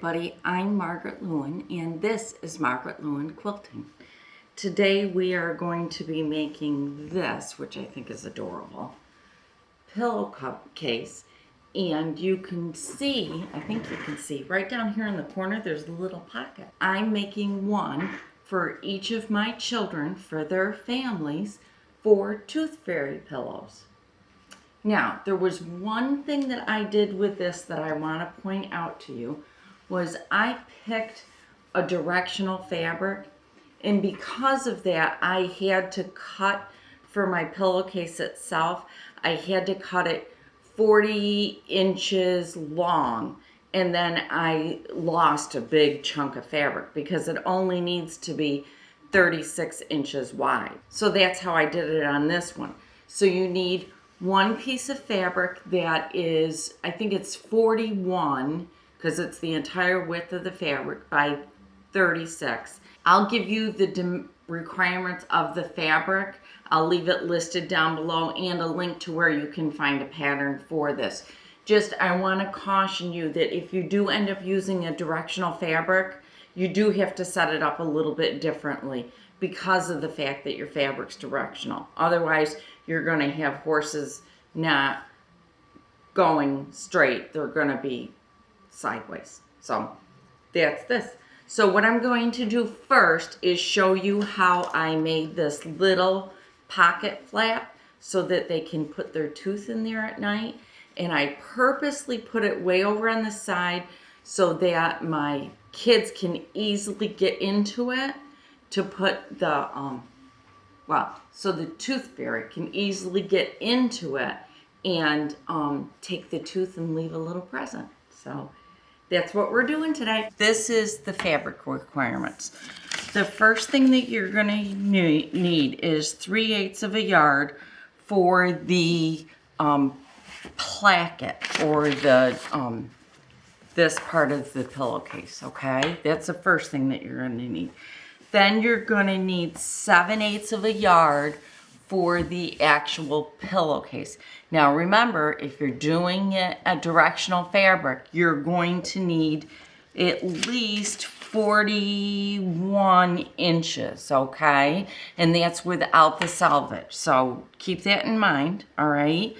everybody, I'm Margaret Lewin and this is Margaret Lewin Quilting. Today we are going to be making this, which I think is adorable, pillowcase, and you can see, I think you can see, right down here in the corner there's a little pocket. I'm making one for each of my children, for their families, for tooth fairy pillows. Now, there was one thing that I did with this that I want to point out to you, was I picked a directional fabric, and because of that, I had to cut, for my pillowcase itself, I had to cut it 40 inches long, and then I lost a big chunk of fabric because it only needs to be 36 inches wide. So that's how I did it on this one. So you need one piece of fabric that is, I think it's 41, because it's the entire width of the fabric, by 36. I'll give you the requirements of the fabric. I'll leave it listed down below and a link to where you can find a pattern for this. Just, I want to caution you that if you do end up using a directional fabric, you do have to set it up a little bit differently because of the fact that your fabric's directional. Otherwise, you're going to have horses not going straight. They're going to be sideways. So that's this. So what I'm going to do first is show you how I made this little pocket flap so that they can put their tooth in there at night. And I purposely put it way over on the side so that my kids can easily get into it to put the, so the tooth fairy can easily get into it and take the tooth and leave a little present. So that's what we're doing today. This is the fabric requirements. The first thing that you're gonna need is 3/8 of a yard for the placket, or the this part of the pillowcase, okay? That's the first thing that you're gonna need. Then you're gonna need 7/8 of a yard for the actual pillowcase. Now remember, if you're doing it a directional fabric, you're going to need at least 41 inches, okay? And that's without the selvage. So keep that in mind, all right?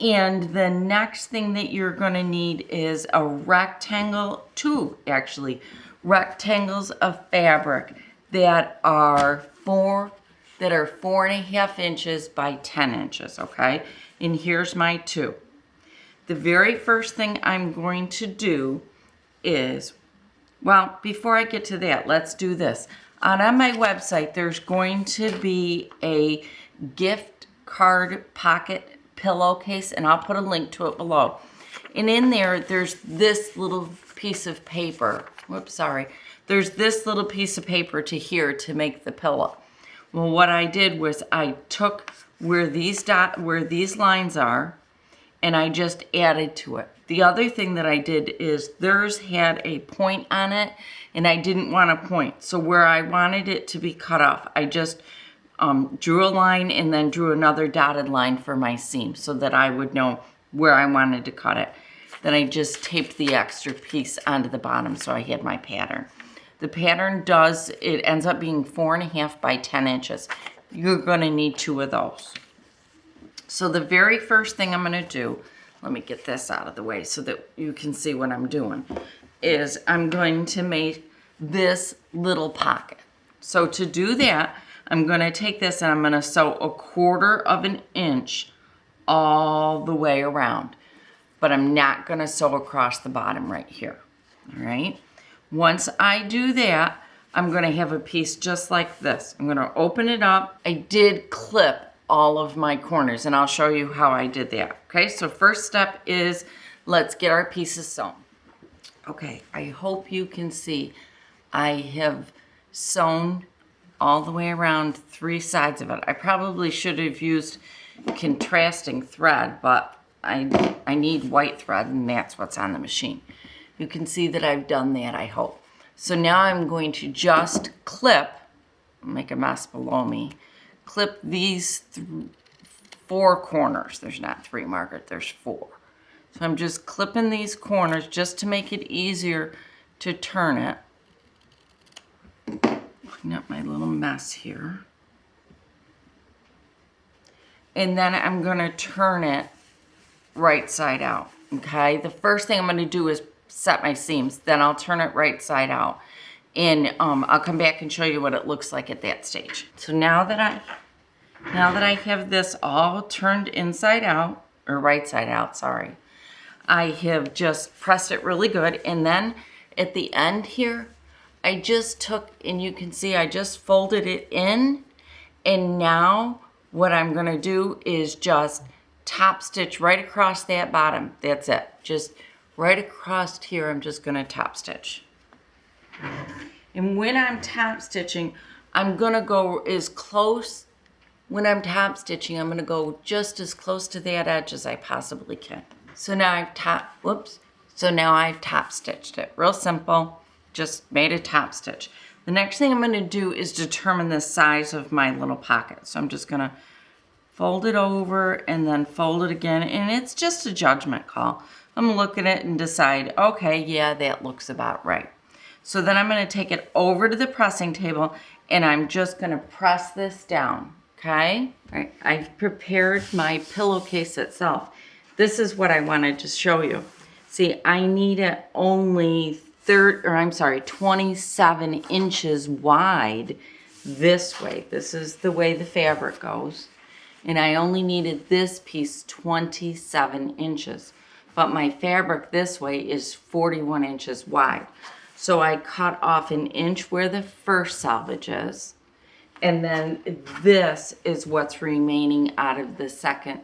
And the next thing that you're gonna need is a rectangle, two actually, rectangles of fabric that are 4.5 inches by 10 inches, okay? And here's my two. The very first thing I'm going to do is, well, before I get to that, let's do this. On my website, there's going to be a gift card pocket pillowcase, and I'll put a link to it below. And in there, there's this little piece of paper. Whoops, sorry. There's this little piece of paper to here to make the pillow. Well, what I did was I took where these lines are, and I just added to it. The other thing that I did is theirs had a point on it, and I didn't want a point. So where I wanted it to be cut off, I just drew a line and then drew another dotted line for my seam so that I would know where I wanted to cut it. Then I just taped the extra piece onto the bottom so I had my pattern. The pattern ends up being 4.5 by 10 inches. You're gonna need two of those. So the very first thing I'm gonna do, let me get this out of the way so that you can see what I'm doing, is I'm going to make this little pocket. So to do that, I'm gonna take this and I'm gonna sew 1/4 inch all the way around. But I'm not gonna sew across the bottom right here, all right? Once I do that, I'm gonna have a piece just like this. I'm gonna open it up. I did clip all of my corners, and I'll show you how I did that, okay? So first step is, let's get our pieces sewn. Okay, I hope you can see I have sewn all the way around 3 sides of it. I probably should have used contrasting thread, but I need white thread, and that's what's on the machine. You can see that I've done that, I hope. So now I'm going to just clip, make a mess below me, clip these 4 corners. There's not 3, Margaret, there's 4. So I'm just clipping these corners just to make it easier to turn it. Clean up my little mess here. And then I'm going to turn it right side out, okay? The first thing I'm going to do is set my seams, then I'll turn it right side out. And I'll come back and show you what it looks like at that stage. So now that I have this all turned inside out, or right side out, sorry, I have just pressed it really good. And then at the end here, I just took, and you can see I just folded it in. And now what I'm gonna do is just top stitch right across that bottom. That's it. Just right across here, I'm just gonna top stitch. And when I'm top stitching, I'm gonna go as close, when I'm top stitching, I'm gonna go just as close to that edge as I possibly can. So now I've top stitched it. Real simple, just made a top stitch. The next thing I'm gonna do is determine the size of my little pocket. So I'm just gonna fold it over and then fold it again, and it's just a judgment call. I'm gonna look at it and decide, okay, yeah, that looks about right. So then I'm gonna take it over to the pressing table and I'm just gonna press this down, okay? All right, I've prepared my pillowcase itself. This is what I wanted to show you. See, I need it only 27 inches wide this way. This is the way the fabric goes. And I only needed this piece 27 inches. But my fabric this way is 41 inches wide. So I cut off an inch where the first selvage is. And then this is what's remaining out of the second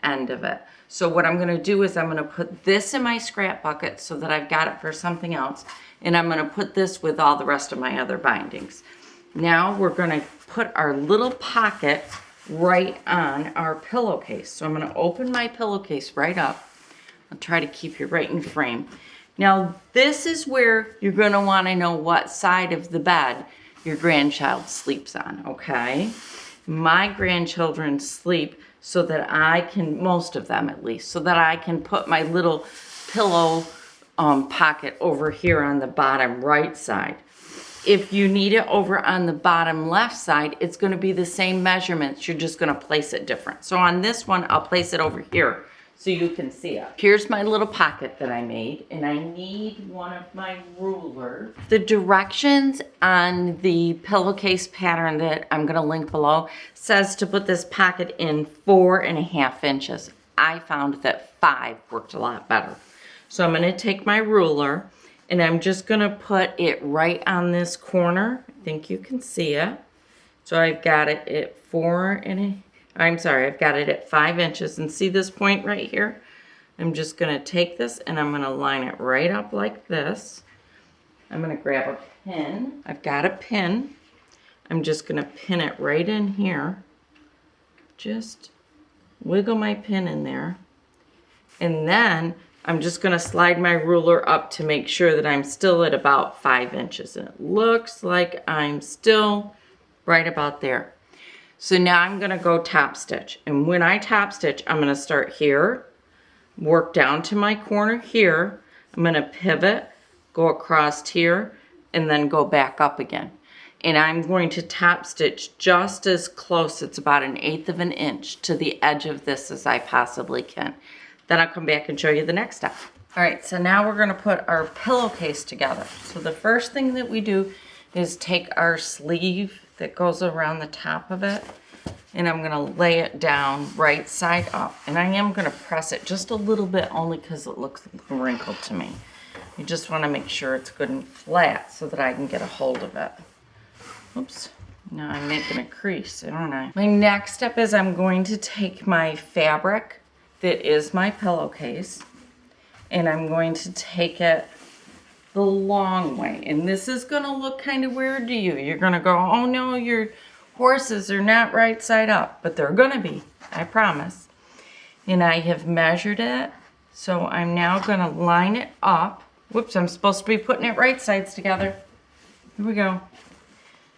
end of it. So what I'm gonna do is I'm gonna put this in my scrap bucket so that I've got it for something else. And I'm gonna put this with all the rest of my other bindings. Now we're gonna put our little pocket right on our pillowcase. So I'm gonna open my pillowcase right up. I'll try to keep you right in frame. Now this is where you're gonna wanna know what side of the bed your grandchild sleeps on, okay? My grandchildren sleep so that I can, most of them at least, so that I can put my little pillow pocket over here on the bottom right side. If you need it over on the bottom left side, it's gonna be the same measurements, you're just gonna place it different. So on this one, I'll place it over here so you can see it. Here's my little pocket that I made, and I need one of my rulers. The directions on the pillowcase pattern that I'm gonna link below says to put this pocket in 4.5 inches. I found that 5 worked a lot better. So I'm gonna take my ruler and I'm just gonna put it right on this corner. I think you can see it. So I've got it at I've got it at 5 inches, and see this point right here? I'm just gonna take this and I'm gonna line it right up like this. I'm gonna grab a pin. I've got a pin. I'm just gonna pin it right in here. Just wiggle my pin in there. And then I'm just gonna slide my ruler up to make sure that I'm still at about 5 inches. And it looks like I'm still right about there. So now I'm gonna go top stitch. And when I top stitch, I'm gonna start here, work down to my corner here. I'm gonna pivot, go across here, and then go back up again. And I'm going to top stitch just as close, it's about 1/8 of an inch to the edge of this as I possibly can. Then I'll come back and show you the next step. All right, so now we're gonna put our pillowcase together. So the first thing that we do is take our sleeve that goes around the top of it, and I'm gonna lay it down right side up. And I am gonna press it just a little bit only because it looks wrinkled to me. You just wanna make sure it's good and flat so that I can get a hold of it. Oops, now I'm making a crease, aren't I? My next step is I'm going to take my fabric that is my pillowcase, and I'm going to take it the long way. And this is gonna look kind of weird to you. You're gonna go, oh no, your horses are not right side up, but they're gonna be, I promise. And I have measured it, so I'm now gonna line it up. Whoops, I'm supposed to be putting it right sides together. Here we go.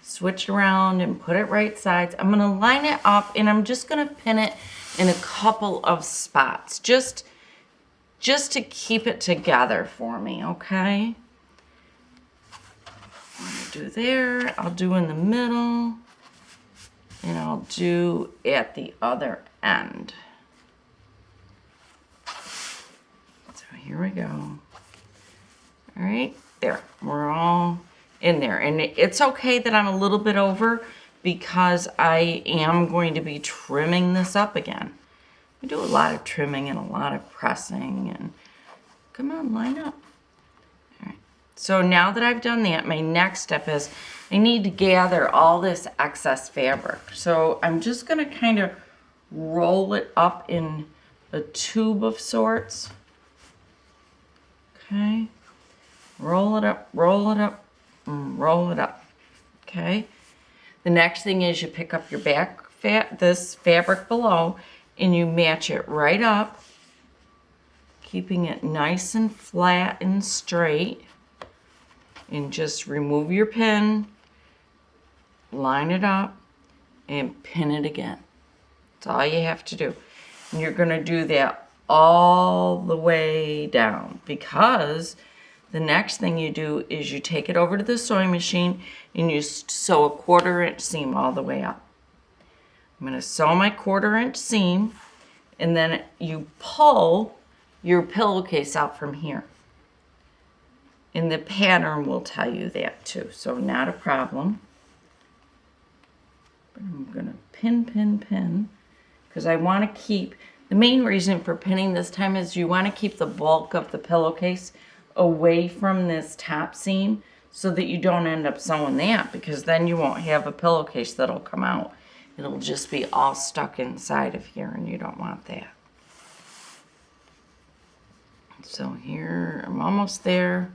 Switch around and put it right sides. I'm gonna line it up and I'm just gonna pin it in a couple of spots, just to keep it together for me, okay? do there, I'll do in the middle, and I'll do at the other end. So here we go. All right, there, we're all in there. And it's okay that I'm a little bit over because I am going to be trimming this up again. We do a lot of trimming and a lot of pressing, and come on, line up. All right. So now that I've done that, my next step is I need to gather all this excess fabric. So I'm just gonna kind of roll it up in a tube of sorts. Okay, roll it up, roll it up, and roll it up. Okay, the next thing is you pick up your this fabric below, and you match it right up, keeping it nice and flat and straight. And just remove your pin, line it up, and pin it again. That's all you have to do. And you're going to do that all the way down, because the next thing you do is you take it over to the sewing machine and you sew a 1/4 inch seam all the way up. I'm going to sew my 1/4 inch seam, and then you pull your pillowcase out from here. And the pattern will tell you that too, so not a problem. But I'm going to pin, because I want to keep, the main reason for pinning this time is you want to keep the bulk of the pillowcase away from this top seam so that you don't end up sewing that, because then you won't have a pillowcase that'll come out. It'll just be all stuck inside of here, and you don't want that. So here, I'm almost there.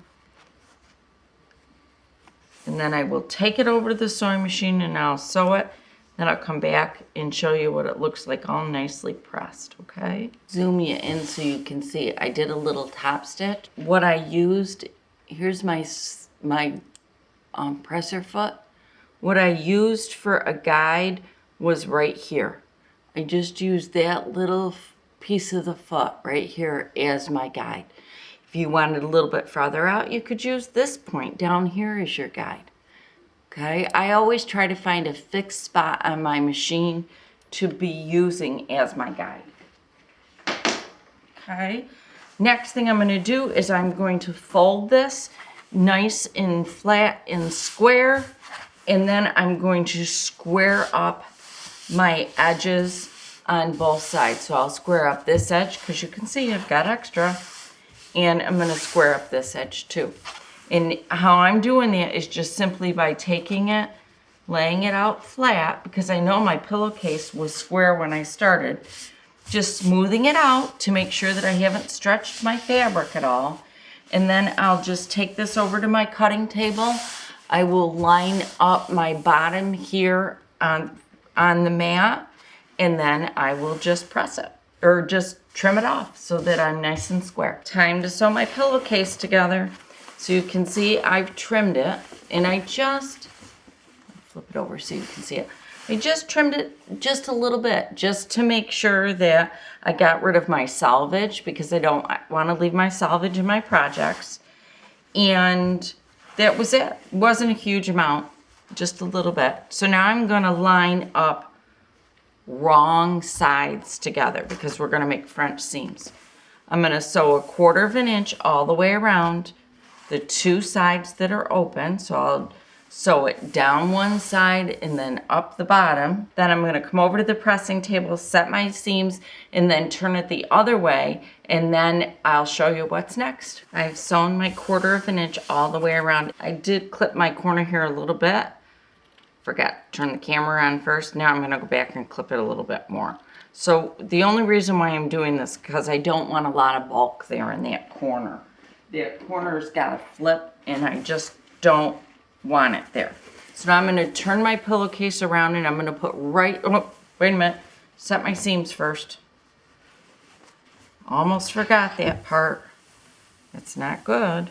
And then I will take it over to the sewing machine and I'll sew it. Then I'll come back and show you what it looks like all nicely pressed, okay? Zoom you in so you can see. I did a little top stitch. What I used, here's my presser foot. What I used for a guide was right here. I just used that little piece of the foot right here as my guide. If you wanted a little bit farther out, you could use this point down here as your guide. Okay, I always try to find a fixed spot on my machine to be using as my guide. Okay, next thing I'm going to do is I'm going to fold this nice and flat and square, and then I'm going to square up my edges on both sides. So I'll square up this edge, because you can see I've got extra, and I'm going to square up this edge too. And how I'm doing that is just simply by taking it, laying it out flat, because I know my pillowcase was square when I started. Just smoothing it out to make sure that I haven't stretched my fabric at all. And then I'll just take this over to my cutting table. I will line up my bottom here on the mat, and then I will just press it, or just trim it off so that I'm nice and square. Time to sew my pillowcase together. So you can see I've trimmed it, and I just, flip it over so you can see it. I just trimmed it just a little bit, just to make sure that I got rid of my salvage, because I don't want to leave my salvage in my projects. And that was it. It wasn't a huge amount, just a little bit. So now I'm going to line up wrong sides together, because we're going to make French seams. I'm going to sew 1/4 inch all the way around the 2 sides that are open. So I'll sew it down one side and then up the bottom. Then I'm going to come over to the pressing table, set my seams, and then turn it the other way, and then I'll show you what's next. I've sewn my 1/4 inch all the way around. I did clip my corner here a little bit. Forgot to turn the camera on first. Now I'm going to go back and clip it a little bit more. So the only reason why I'm doing this, because I don't want a lot of bulk there in that corner. That corner's got to flip, and I just don't want it there. So now I'm going to turn my pillowcase around, and I'm going to put right, oh, wait a minute, set my seams first. Almost forgot that part. It's not good.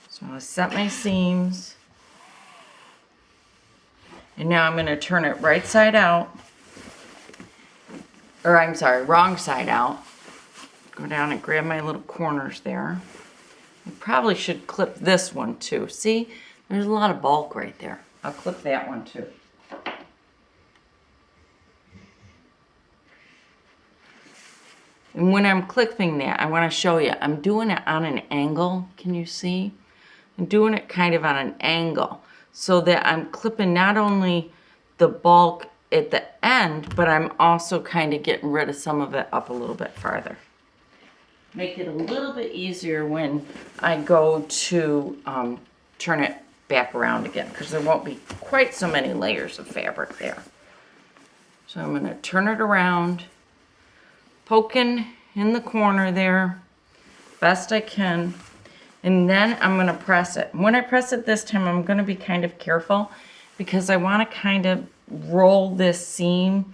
So I'll set my seams. And now I'm going to turn it right side out. Or I'm sorry, wrong side out. Go down and grab my little corners there. I probably should clip this one too. See, there's a lot of bulk right there. I'll clip that one too. And when I'm clipping that, I want to show you, I'm doing it on an angle. Can you see? I'm doing it kind of on an angle so that I'm clipping not only the bulk at the end, but I'm also kind of getting rid of some of it up a little bit farther. Make it a little bit easier when I go to turn it back around again, because there won't be quite so many layers of fabric there. So I'm going to turn it around, poking in the corner there best I can, and then I'm going to press it. When I press it this time, I'm going to be kind of careful because I want to kind of roll this seam,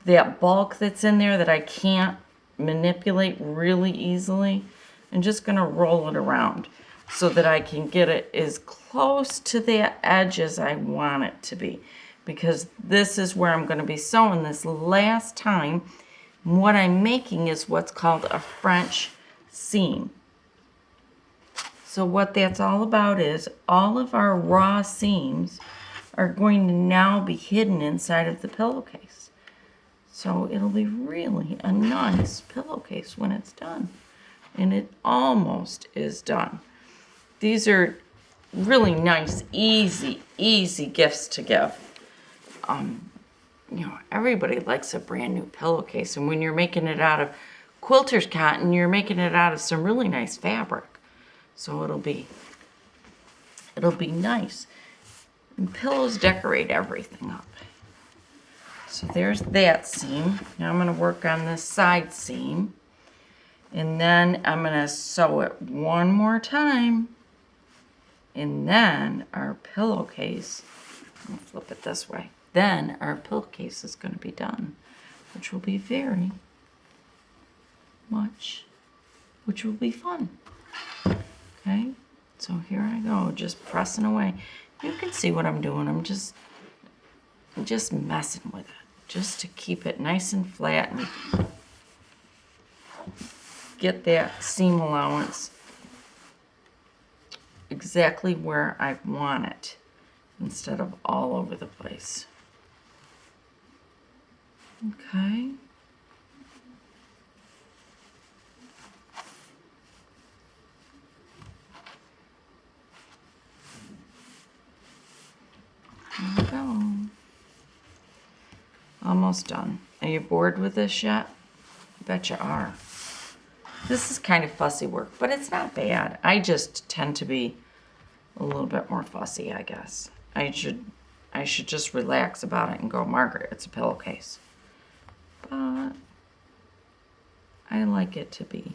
that bulk that's in there that I can't manipulate really easily. I'm just going to roll it around so that I can get it as close to that edge as I want it to be, because this is where I'm going to be sewing this last time. What I'm making is what's called a French seam. So what that's all about is all of our raw seams are going to now be hidden inside of the pillowcase. So it'll be really a nice pillowcase when it's done. And it almost is done. These are really nice, easy gifts to give. You know, everybody likes a brand new pillowcase. And when you're making it out of quilter's cotton, you're making it out of some really nice fabric. So it'll be nice. And pillows decorate everything up. So there's that seam. Now I'm going to work on this side seam. And then I'm going to sew it one more time. And then our pillowcase, I'm going to flip it this way. Then our pillowcase is going to be done, which will be very much, which will be fun. Okay, so here I go, just pressing away. You can see what I'm doing. I'm just messing with it, just to keep it nice and flat and get that seam allowance exactly where I want it instead of all over the place. Okay. There we go. Almost done. Are you bored with this yet? I bet you are. This is kind of fussy work, but it's not bad. I just tend to be a little bit more fussy, I guess. I should just relax about it and go, Margaret, it's a pillowcase. But I like it to be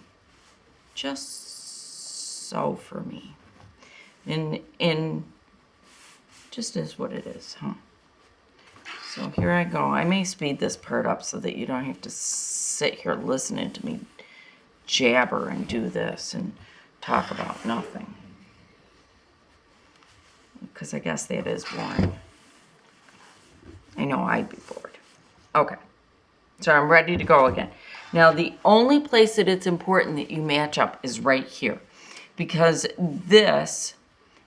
just so for me. In just is what it is, huh? So here I go. I may speed this part up so that you don't have to sit here listening to me jabber and do this and talk about nothing. Because I guess that is boring. I know I'd be bored. Okay. So I'm ready to go again. Now the only place that it's important that you match up is right here. Because this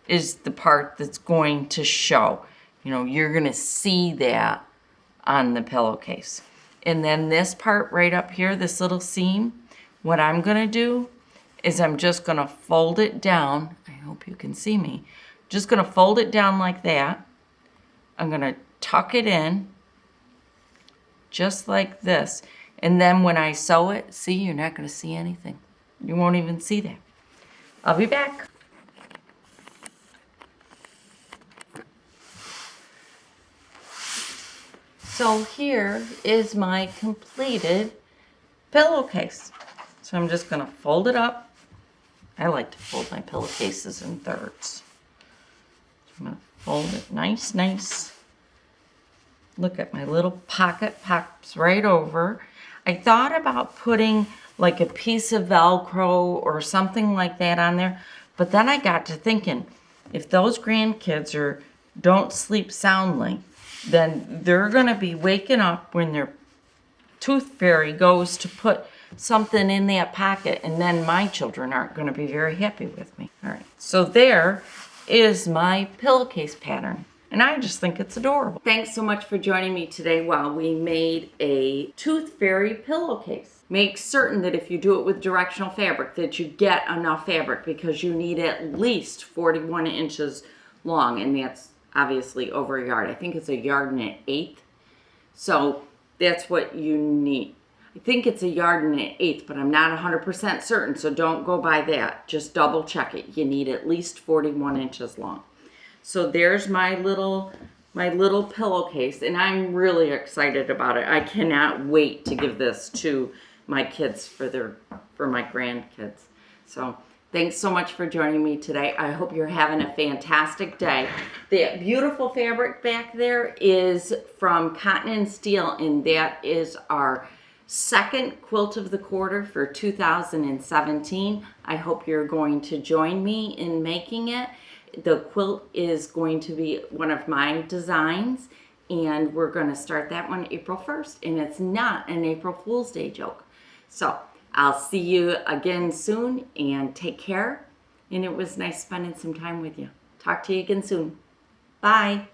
is the part that's going to show. You know, you're going to see that on the pillowcase. And then this part right up here, this little seam, what I'm going to do is I'm just going to fold it down. I hope you can see me. Just going to fold it down like that. I'm going to tuck it in just like this. And then when I sew it, see, you're not going to see anything. You won't even see that. I'll be back. So here is my completed pillowcase. So I'm just going to fold it up. I like to fold my pillowcases in thirds. So I'm going to fold it nice. Look at my little pocket pops right over. I thought about putting like a piece of Velcro or something like that on there. But then I got to thinking, if those grandkids don't sleep soundly, then they're going to be waking up when their tooth fairy goes to put something in that pocket, and then my children aren't going to be very happy with me. All right, so there is my pillowcase pattern. And I just think it's adorable. Thanks so much for joining me today while we made a tooth fairy pillowcase. Make certain that if you do it with directional fabric that you get enough fabric, because you need at least 41 inches long, and that's obviously over a yard. I think it's a yard and an eighth. So that's what you need. I think it's a yard and an eighth, but I'm not 100% certain, so don't go by that. Just double check it. You need at least 41 inches long. So there's my little pillowcase, and I'm really excited about it. I cannot wait to give this to my kids for my grandkids. So thanks so much for joining me today. I hope you're having a fantastic day. That beautiful fabric back there is from Cotton and Steel, and that is our second quilt of the quarter for 2017. I hope you're going to join me in making it. The quilt is going to be one of my designs, and we're going to start that one April 1st, and it's not an April Fool's Day joke. So I'll see you again soon, and take care, and it was nice spending some time with you. Talk to you again soon. Bye.